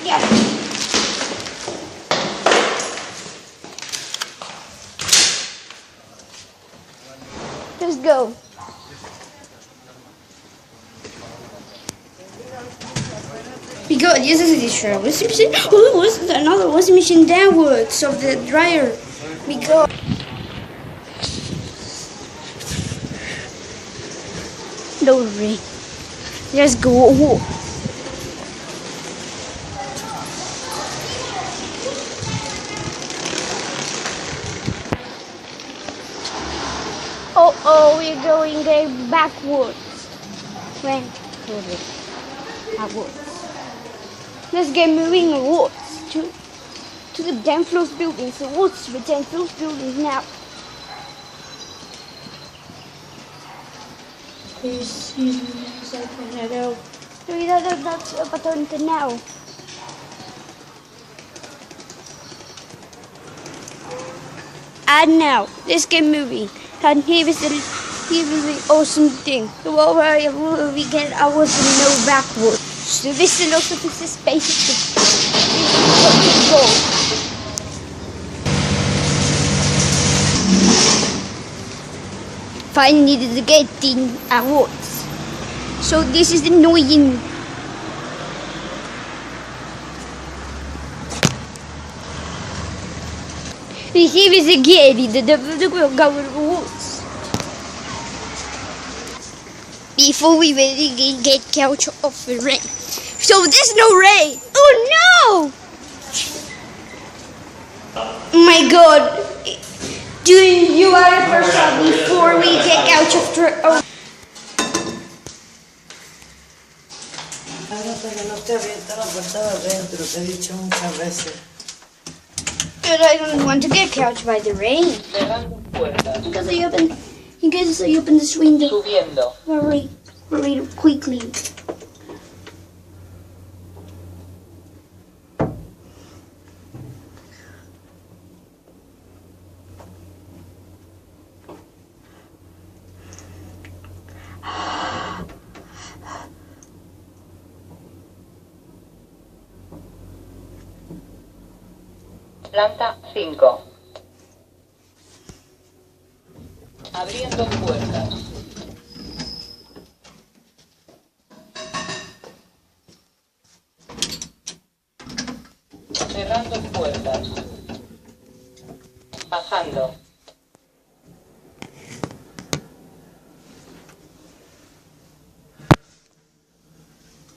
Yeah. Let's go. Because this is the show. Washing machine. Oh, what's another washing machine downwards of the dryer? Because don't worry. Let's go. Oh, we're going backwards. Backwards. Let's get moving towards to the 10th floor building. So what's the 10th floor building now? Please use me as I pointed out. That's a button to now. And now, let's get moving. And here is the awesome thing. So what we get ours to know backwards. So this is also this is basically what we go. Finally the getting awards. So this is annoying. Here is again the government awards. Before we really get couch off the rain. So there's no rain. Oh no! Oh my God! Doing you out of person before we get couch off the rain. Hasta que no te avienta la puerta de adentro, te he dicho muchas veces. But I don't want to get couch by the rain. Because I open this window Subiendo. very quickly. Planta 5. Abriendo puertas. Cerrando puertas. Bajando.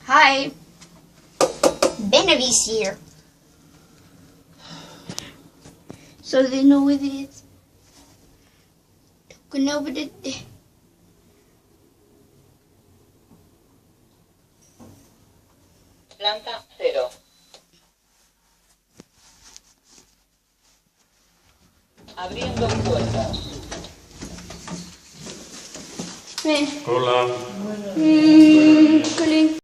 Hi. Benavi's here. So they know what it is. Can open it. Planta 0. Abriendo puertas. Ven. Hola. Colin.